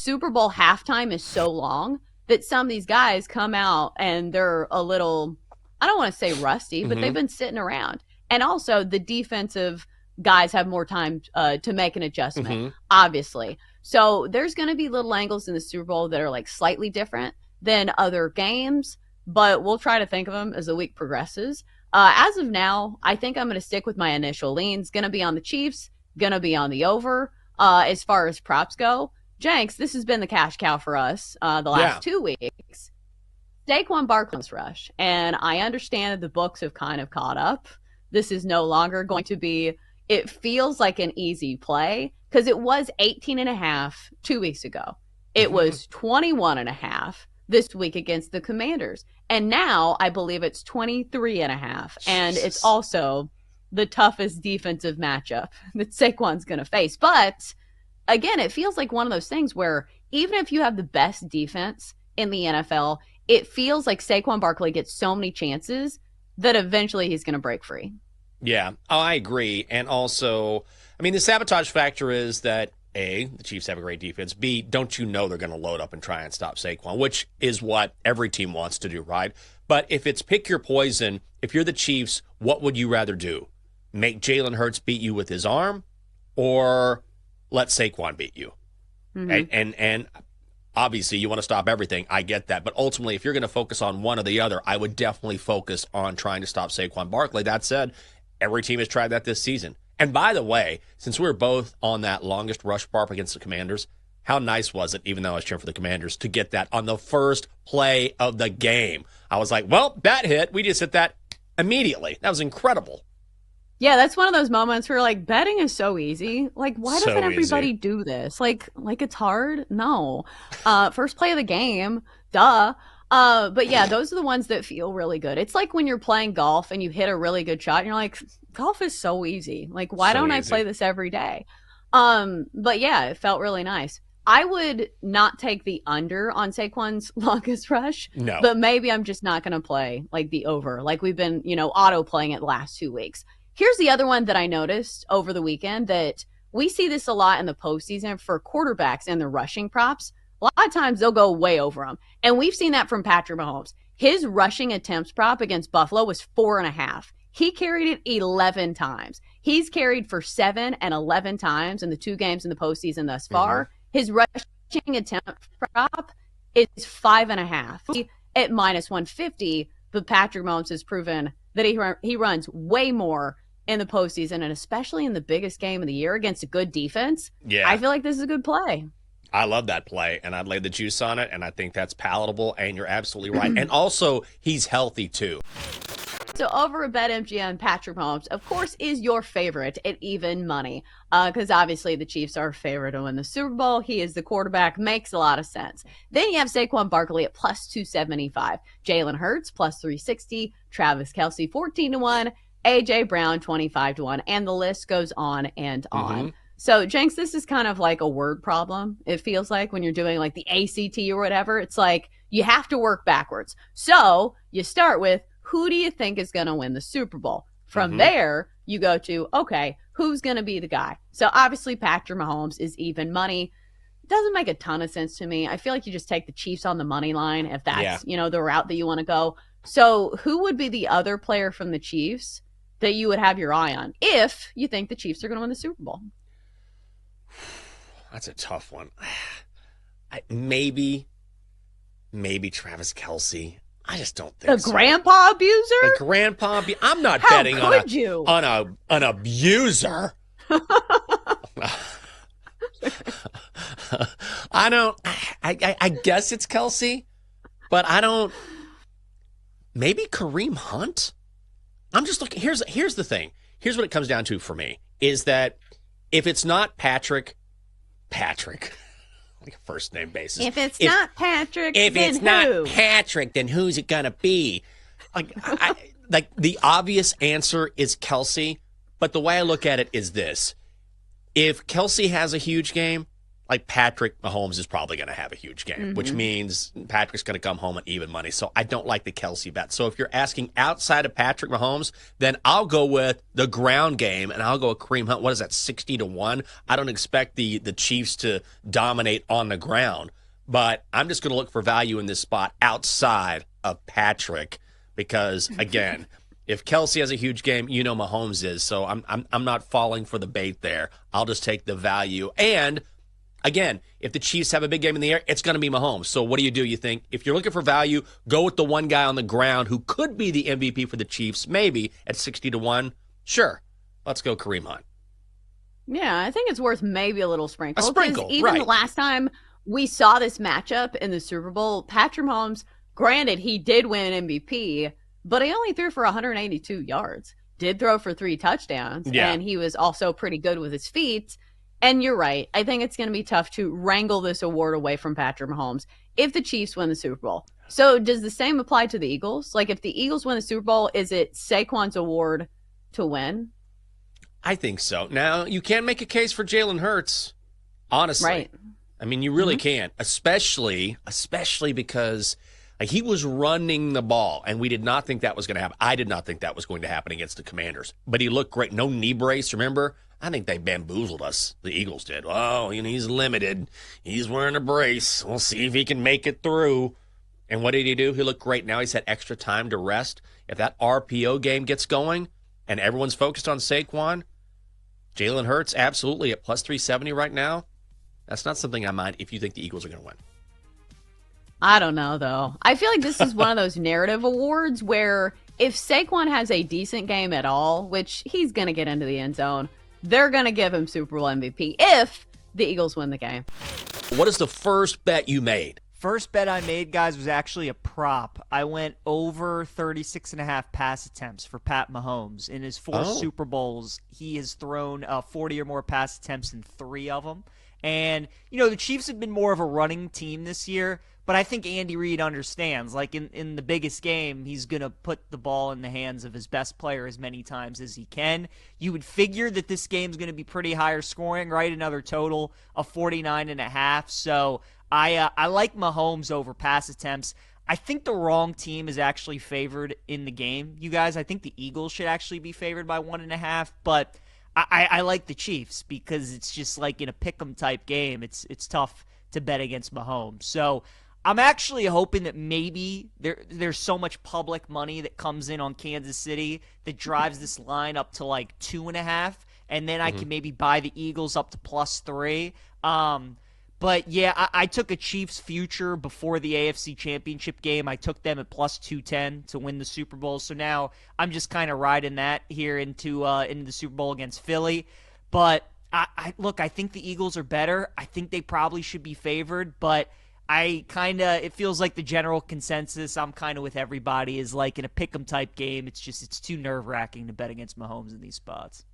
Super Bowl halftime is so long that some of these guys come out and they're a little, I don't want to say rusty, but they've been sitting around. And also the defensive guys have more time to make an adjustment, obviously. So there's going to be little angles in the Super Bowl that are like slightly different than other games, but we'll try to think of them as the week progresses. As of now, I think I'm going to stick with my initial leans. Going to be on the Chiefs, going to be on the over. As far as props go, Jenks, this has been the cash cow for us the last 2 weeks. Saquon Barkley's rush, and I understand that the books have kind of caught up. This is no longer going to be, it feels like an easy play because it was 18.5 2 weeks ago. It was 21.5 this week against the Commanders. And now I believe it's 23.5. And it's also the toughest defensive matchup that Saquon's going to face. But again, it feels like one of those things where even if you have the best defense in the NFL, it feels like Saquon Barkley gets so many chances that eventually he's going to break free. Yeah, I agree. And also, I mean, the sabotage factor is that, A, the Chiefs have a great defense. B, don't you know they're going to load up and try and stop Saquon, which is what every team wants to do, right? But if it's pick your poison, if you're the Chiefs, what would you rather do? Make Jalen Hurts beat you with his arm or let Saquon beat you? And obviously, you want to stop everything. I get that. But ultimately, if you're going to focus on one or the other, I would definitely focus on trying to stop Saquon Barkley. That said, every team has tried that this season. And by the way, since we were both on that longest rush bar against the Commanders, how nice was it, even though I was cheering for the Commanders, to get that on the first play of the game? I was like, well, that hit. We just hit that immediately. That was incredible. Yeah, that's one of those moments where like betting is so easy. Like, why doesn't everybody do this? Like it's hard? No. First play of the game, duh. But yeah, those are the ones that feel really good. It's like when you're playing golf and you hit a really good shot and you're like, golf is so easy. Like, why don't I play this every day? But yeah, it felt really nice. I would not take the under on Saquon's longest rush. No. But maybe I'm just not going to play like the over. Like we've been, auto playing it the last 2 weeks. Here's the other one that I noticed over the weekend that we see this a lot in the postseason for quarterbacks and the rushing props. A lot of times they'll go way over them. And we've seen that from Patrick Mahomes. His rushing attempts prop against Buffalo was 4.5. He carried it 11 times. He's carried for 7 and 11 times in the 2 games in the postseason thus far. His rushing attempt prop is 5.5 at -150. But Patrick Mahomes has proven that he runs way more in the postseason, and especially in the biggest game of the year against a good defense. Yeah. I feel like this is a good play. I love that play, and I'd lay the juice on it, and I think that's palatable, and you're absolutely right. And also, he's healthy, too. So over at BetMGM, Patrick Mahomes, of course, is your favorite at even money because obviously the Chiefs are favorite to win the Super Bowl. He is the quarterback. Makes a lot of sense. Then you have Saquon Barkley at plus 275, Jalen Hurts plus 360, Travis Kelce 14-1, A.J. Brown 25-1, and the list goes on and on. So, Jenks, this is kind of like a word problem. It feels like when you're doing like the ACT or whatever, it's like you have to work backwards. So you start with, who do you think is going to win the Super Bowl? From there, you go to, okay, who's going to be the guy? So obviously Patrick Mahomes is even money. It doesn't make a ton of sense to me. I feel like you just take the Chiefs on the money line if that's, the route that you want to go. So who would be the other player from the Chiefs that you would have your eye on if you think the Chiefs are going to win the Super Bowl? That's a tough one. Maybe Travis Kelce. I just don't think so. The grandpa abuser? The grandpa abuser? I'm not How betting could you? on an abuser. I don't. I guess it's Kelce, but I don't. Maybe Kareem Hunt. I'm just looking. Here's the thing. Here's what it comes down to for me is that if it's not Patrick, like a first name basis. If it's not Patrick, if then it's who? not Patrick, then who's it gonna be? Like the obvious answer is Kelce, but the way I look at it is this: if Kelce has a huge game, like Patrick Mahomes is probably going to have a huge game, which means Patrick's going to come home at even money. So I don't like the Kelsey bet. So if you're asking outside of Patrick Mahomes, then I'll go with the ground game, and I'll go with Kareem Hunt. What is that, 60-1? I don't expect the Chiefs to dominate on the ground, but I'm just going to look for value in this spot outside of Patrick because, again, if Kelsey has a huge game, you know Mahomes is. So I'm not falling for the bait there. I'll just take the value. And again, if the Chiefs have a big game in the air, it's going to be Mahomes. So what do? You think if you're looking for value, go with the one guy on the ground who could be the MVP for the Chiefs, maybe at 60-1. Sure, let's go Kareem Hunt. Yeah, I think it's worth maybe a little sprinkle. A sprinkle, even right. the last time we saw this matchup in the Super Bowl, Patrick Mahomes, granted, he did win MVP, but he only threw for 182 yards. Did throw for 3 touchdowns, and he was also pretty good with his feet. And you're right. I think it's going to be tough to wrangle this award away from Patrick Mahomes if the Chiefs win the Super Bowl. So does the same apply to the Eagles? Like if the Eagles win the Super Bowl, is it Saquon's award to win? I think so. Now, you can make a case for Jalen Hurts, honestly. Right. I mean, you really can, especially because he was running the ball, and we did not think that was going to happen. I did not think that was going to happen against the Commanders. But he looked great. No knee brace, remember? I think they bamboozled us. The Eagles did. Oh, he's limited. He's wearing a brace. We'll see if he can make it through. And what did he do? He looked great. Now he's had extra time to rest. If that RPO game gets going and everyone's focused on Saquon, Jalen Hurts absolutely at plus 370 right now. That's not something I mind if you think the Eagles are going to win. I don't know, though. I feel like this is one of those narrative awards where if Saquon has a decent game at all, which he's going to get into the end zone, they're going to give him Super Bowl MVP if the Eagles win the game. What is the first bet you made? First bet I made, guys, was actually a prop. I went over 36.5 pass attempts for Pat Mahomes. In his 4 Super Bowls, he has thrown 40 or more pass attempts in 3 of them. And, the Chiefs have been more of a running team this year, but I think Andy Reid understands. Like, in the biggest game, he's going to put the ball in the hands of his best player as many times as he can. You would figure that this game's going to be pretty higher scoring, right? Another total of 49.5. So I like Mahomes over pass attempts. I think the wrong team is actually favored in the game, you guys. I think the Eagles should actually be favored by 1.5, but I like the Chiefs because it's just like in a pick'em type game. It's tough to bet against Mahomes. So I'm actually hoping that maybe there's so much public money that comes in on Kansas City that drives this line up to like 2.5, and then I can maybe buy the Eagles up to plus 3. But yeah, I took a Chiefs future before the AFC Championship game. I took them at plus 210 to win the Super Bowl. So now I'm just kind of riding that here into the Super Bowl against Philly. But I think the Eagles are better. I think they probably should be favored, but it feels like the general consensus, I'm kind of with everybody, is like in a pick'em type game, it's too nerve-wracking to bet against Mahomes in these spots.